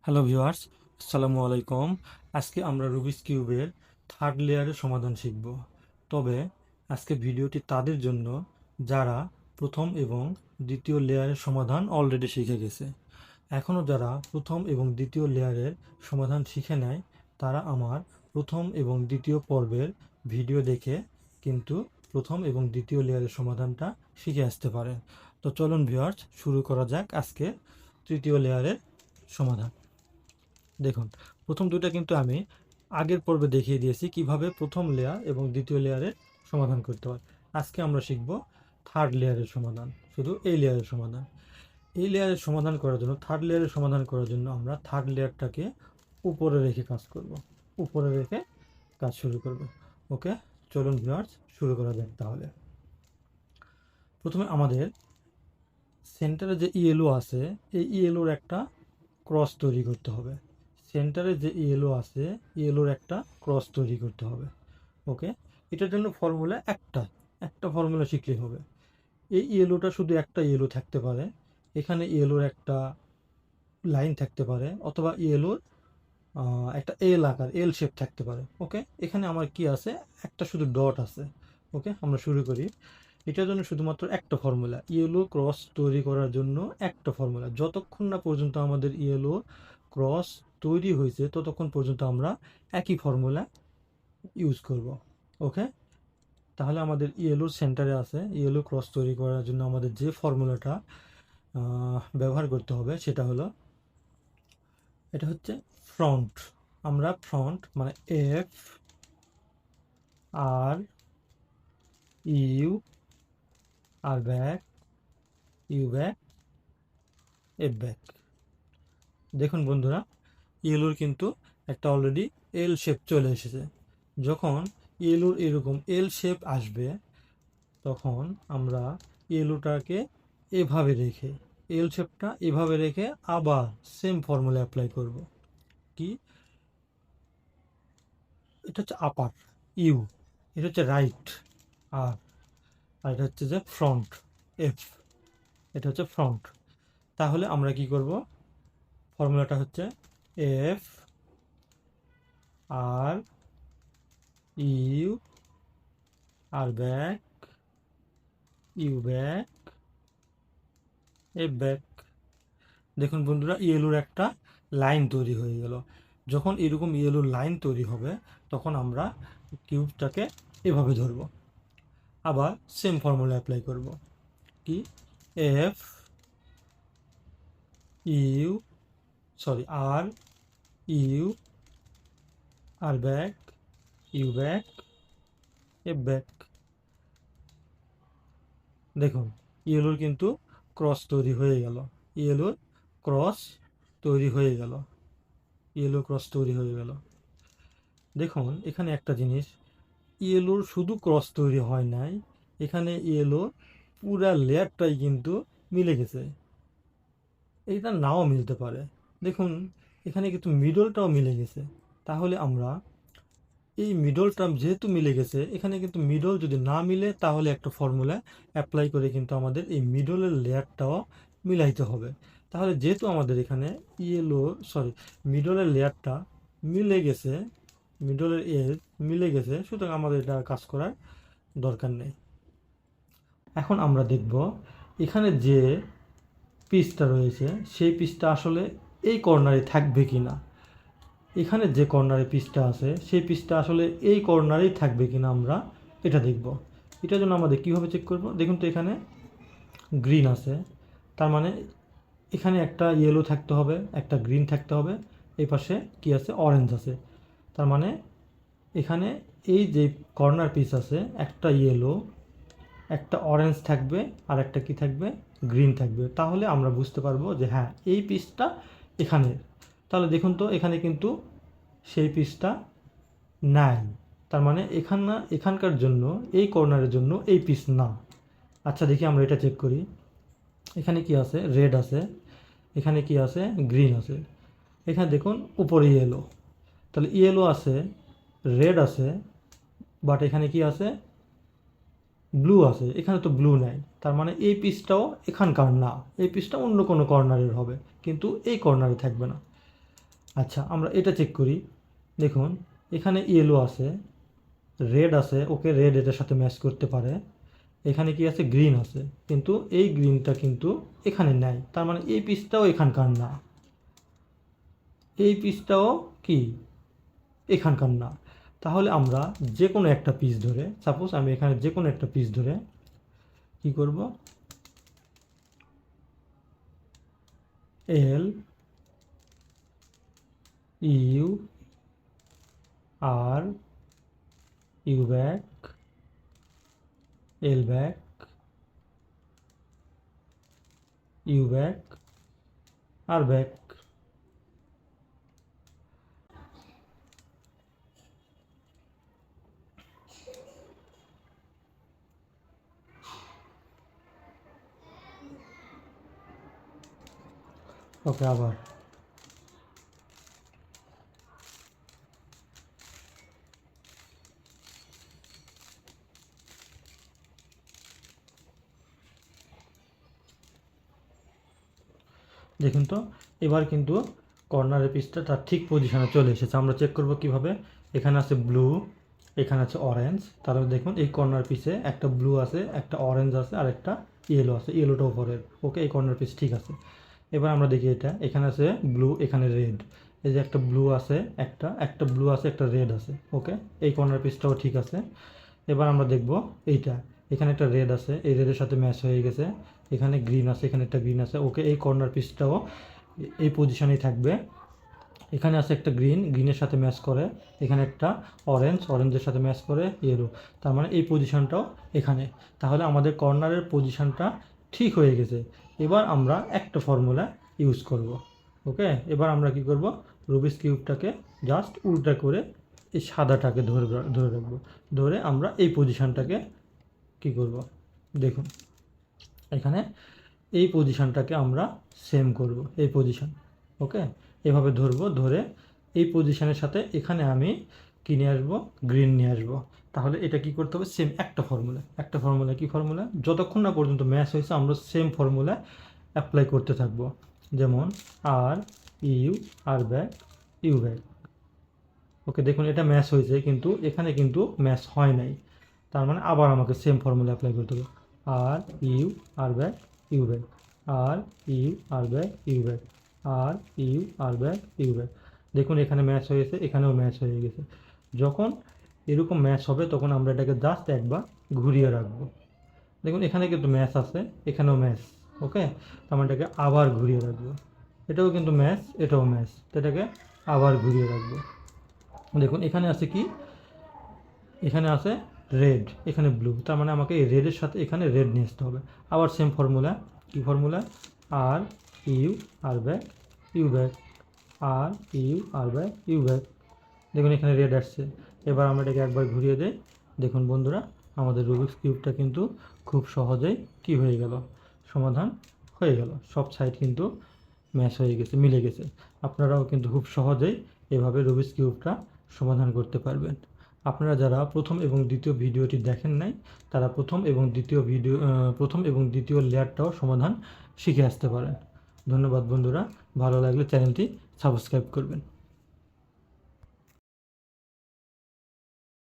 Hello viewers, আসসালামু আলাইকুম। আজকে আমরা রুবিক্স কিউবের থার্ড লেয়ারের সমাধান শিখব। তবে আজকে ভিডিওটি তাদের জন্য যারা প্রথম এবং দ্বিতীয় লেয়ারের সমাধান অলরেডি শিখে গেছে। এখনও যারা প্রথম এবং দ্বিতীয় লেয়ারের সমাধান শিখে নেয় তারা আমার প্রথম এবং দ্বিতীয় পর্বের ভিডিও দেখে কিন্তু প্রথম এবং দ্বিতীয় লেয়ারের সমাধানটা শিখে আসতে পারে। তো চলুন ভিউয়ার্স, শুরু করা যাক আজকে তৃতীয় লেয়ারের সমাধান। দেখুন, প্রথম দুইটা কিন্তু আমি আগের পর্বে দেখিয়ে দিয়েছি কিভাবে প্রথম লেয়ার এবং দ্বিতীয় লেয়ারের সমাধান করতে হয়। আজকে আমরা শিখব থার্ড লেয়ারের সমাধান, শুধু এই লেয়ারের সমাধান। এই লেয়ারের সমাধান করার জন্য, থার্ড লেয়ারের সমাধান করার জন্য আমরা থার্ড লেয়ারটাকে উপরে রেখে কাজ করব, উপরে রেখে কাজ শুরু করব। ওকে, চলুন ভিউয়ার্স, শুরু করা যাক তাহলে। প্রথমে আমাদের সেন্টারে যে ইয়েলো আছে, এই ইয়েলোর একটা ক্রস তৈরি করতে হবে। সেন্টারে যে ইয়েলো আছে, ইয়েলোর একটা ক্রস তৈরি করতে হবে। ওকে, এটার জন্য ফর্মুলা একটা ফর্মুলা শিখলেই হবে। এই ইয়েলোটা শুধু একটা ইয়েলো থাকতে পারে, এখানে ইয়েলোর একটা লাইন থাকতে পারে, অথবা ইয়েলোর একটা এল আকার, এল শেপ থাকতে পারে। ওকে, এখানে আমার কি আছে, একটা শুধু ডট আছে। ওকে, আমরা শুরু করি। এটার জন্য শুধুমাত্র একটা ফর্মুলা, ইয়েলো ক্রস তৈরি করার জন্য একটা ফর্মুলা। যতক্ষণ না পর্যন্ত আমাদের ইয়েলো ক্রস তৈরি হয়েছে ততক্ষণ পর্যন্ত আমরা একই ফর্মুলা ইউজ করব। ওকে, তাহলে আমাদের ইয়েলোর সেন্টারে আছে, ইয়েলো ক্রস তৈরি করার জন্য আমাদের যে ফর্মুলাটা ব্যবহার করতে হবে সেটা হলো, এটা হচ্ছে ফ্রন্ট। আমরা ফ্রন্ট মানে F R U, R back, U back, F back. দেখুন বন্ধুরা, ইয়েলোর কিন্তু একটা অলরেডি এল শেপ চলে এসেছে। যখন ইয়েলোর এরকম এল শেপ আসবে তখন আমরা ইয়েলোটাকে এভাবে রেখে, এল শেপটা এভাবে রেখে আবার সেম ফর্মুলা অ্যাপ্লাই করব। কি, এটা হচ্ছে আপার ইউ, এটা হচ্ছে রাইট আর, আর এটা হচ্ছে যে ফ্রন্ট এফ, এটা হচ্ছে ফ্রন্ট। তাহলে আমরা কি করব, ফর্মুলাটা হচ্ছে F R U, R back, U back, F back. দেখুন বন্ধুরা, ইয়েলোর একটা লাইন তৈরি হয়ে গেল। যখন এরকম ইয়েলোর লাইন তৈরি হবে তখন আমরা কিউবটাকে এভাবে ধরব, আবার সেম ফর্মুলা অ্যাপ্লাই করব। কি, F U, sorry R U, R back, U back, F back. দেখুন, ইয়েলোর কিন্তু ক্রস তৈরি হয়ে গেল, ইয়েলোর ক্রস তৈরি হয়ে গেল, ইয়েলো ক্রস তৈরি হয়ে গেল। দেখুন এখানে একটা জিনিস, ইয়েলোর শুধু ক্রস তৈরি হয় নাই, এখানে ইয়েলো পুরা লেয়ারটাই কিন্তু মিলে গেছে। এটা নাও মিলতে পারে। দেখুন এখানে কিন্তু মিডলটাও মিলে গেছে। তাহলে আমরা এই মিডলটা যেহেতু মিলে গেছে, এখানে কিন্তু মিডল যদি না মিলে তাহলে একটা ফর্মুলা অ্যাপ্লাই করে কিন্তু আমাদের এই মিডলের লেয়ারটাও মিলাইতে হবে। তাহলে যেহেতু আমাদের এখানে ইয়েলো, সরি, মিডলের লেয়ারটা মিলে গেছে, মিডলের এজ মিলে গেছে, সুতরাং আমাদের এটা কাজ করার দরকার নেই। এখন আমরা দেখব এখানে যে পিসটা রয়েছে সেই পিসটা আসলে এই কর্নারে থাকবে কি না। এখানে যে কর্নারে পিসটা আছে সেই পিসটা আসলে এই কর্নারেই থাকবে কি না আমরা এটা দেখব। এটার জন্য আমাদের কীভাবে চেক করব, দেখুন তো এখানে গ্রিন আছে, তার মানে এখানে একটা ইয়েলো থাকতে হবে, একটা গ্রিন থাকতে হবে, এই পাশে কী আছে, অরেঞ্জ আছে। তার মানে এখানে এই যে কর্নার পিস আছে, একটা ইয়েলো, একটা অরেঞ্জ থাকবে, আর একটা কি থাকবে, গ্রিন থাকবে। তাহলে আমরা বুঝতে পারবো যে হ্যাঁ এই পিসটা এখানে। তাহলে দেখুন তো এখানে কিন্তু সেই পিসটা নাই, তার মানে এখানকার জন্য, এই কর্নারের জন্য এই পিস না। আচ্ছা দেখি আমরা এটা চেক করি। এখানে কি আছে, রেড আছে, এখানে কি আছে, গ্রিন আছে, এখানে দেখুন উপরে ইয়েলো। তাহলে ইয়েলো আছে, রেড আছে, বাট এখানে কি আছে, ব্লু আছে, এখানে তো ব্লু নাই। তার মানে এই পিসটাও এখানকার না, এই পিসটা অন্য কোনো কর্নারের হবে, কিন্তু এই কর্নারে থাকবে না। আচ্ছা, আমরা এটা চেক করি। দেখুন এখানে ইয়েলো আছে, রেড আছে, ওকে রেড এটার সাথে ম্যাচ করতে পারে। এখানে কি আছে, গ্রিন আছে, কিন্তু এই গ্রিনটা কিন্তু এখানে নাই, তার মানে এই পিসটাও এখানকার না, এই পিসটাও কি এখানকার না। তাহলে আমরা যে কোনো একটা পিস ধরে, সাপোজ আমি এখানে যে কোনো একটা পিস ধরে কি করব, L U R U back, L back, U back, R back. Okay, আবার দেখুন তো, এবার কিন্তু কর্নারের পিসটা তার ঠিক পজিশনে চলে এসেছে। আমরা চেক করব কিভাবে, এখানে আছে ব্লু, এখানে আছে অরেঞ্জ, তাহলে দেখুন এই কর্নার পিসে একটা ব্লু আছে, একটা অরেঞ্জ আছে, আর একটা ইয়েলো আছে, ইয়েলোটা উপরের। ওকে, এই কর্নার পিস ঠিক আছে। এবার আমরা দেখি এটা, এখানে আছে ব্লু, এখানে রেড, এই যে একটা ব্লু আছে, একটা ব্লু আছে, একটা রেড আছে। ওকে, এই কর্নার পিসটাও ঠিক আছে। এবার আমরা দেখব এইটা, এখানে একটা রেড আছে, এই রেডের সাথে ম্যাচ হয়ে গেছে, এখানে গ্রিন আছে, এখানে একটা গ্রিন আছে। ওকে, এই কর্নার পিসটাও এই পজিশনেই থাকবে। এখানে আছে একটা গ্রিন, গ্রিনের সাথে ম্যাচ করে, এখানে একটা অরেঞ্জ, অরেঞ্জের সাথে ম্যাচ করে ইয়েলো, তার মানে এই পজিশনটাও এখানে। তাহলে আমাদের কর্নারের পজিশনটা ঠিক হয়ে গেছে। এবার আমরা একটা ফর্মুলা ইউজ করব। ওকে, এবার আমরা কি করব, রুবিক্স কিউবটাকে জাস্ট উল্টা করে এই সাদাটাকে ধরে ধরে রাখবো, ধরে আমরা এই পজিশনটাকে কি করব, দেখুন এখানে এই পজিশনটাকে আমরা সেম করব, এই পজিশন। ওকে, এভাবে ধরবো, ধরে এই পজিশনের সাথে এখানে আমি কি নিয়ে আসবো, গ্রিন নিয়ে আসবো। তাহলে এটা কি করতে হবে, সেম একটা ফর্মুলা, কি ফর্মুলা, যতক্ষণ না পর্যন্ত ম্যাচ হয়েছে আমরা সেম ফর্মুলা অ্যাপ্লাই করতে থাকবো। যেমন R U, R back, U back. Okay, দেখুন এটা ম্যাচ হয়েছে, কিন্তু এখানে কিন্তু ম্যাচ হয় নাই, তার মানে আবার আমাকে সেম ফর্মুলা অ্যাপ্লাই করতে হবে। R U, R back, U back, R U, R back, U back, R U, R back, U back. দেখুন এখানে ম্যাচ হয়েছে, এখানেও ম্যাচ হয়ে গেছে। যখন এরকম ম্যাচ হবে তখন আমরা এটাকে জাস্ট একবার ঘুরিয়ে রাখবো। দেখুন এখানে কিন্তু ম্যাচ আছে, এখানেও ম্যাচ। ওকে, তো আমরা এটাকে আবার ঘুরিয়ে রাখবো, এটাও কিন্তু ম্যাচ, এটাও ম্যাচ, তো এটাকে আবার ঘুরিয়ে রাখবো। দেখুন এখানে আছে কি, এখানে আছে রেড, এখানে ব্লু, তার মানে আমাকে এই রেডের সাথে এখানে রেড নিয়ে আসতে হবে। আবার সেম ফর্মুলা, কি formula, R U, R back, U back, R U, R back, U back. দেখুন এখানে রেড আসছে। এবার আমরা এটাকে একবার ঘুরিয়ে দেই। দেখুন বন্ধুরা, আমাদের রুবিক্স কিউবটা কিন্তু খুব সহজেই কি হয়ে গেল, সমাধান হয়ে গেল। সব সাইড কিন্তু ম্যাচ হয়ে গেছে, মিলে গেছে। আপনারাও কিন্তু খুব সহজেই এভাবে রুবিক্স কিউবটা সমাধান করতে পারবেন। আপনারা যারা প্রথম এবং দ্বিতীয় ভিডিওটি দেখেন নাই, তারা প্রথম এবং দ্বিতীয় লেয়ারটাও সমাধান শিখে আসতে পারেন। ধন্যবাদ বন্ধুরা, ভালো লাগলে চ্যানেলটি সাবস্ক্রাইব করবেন।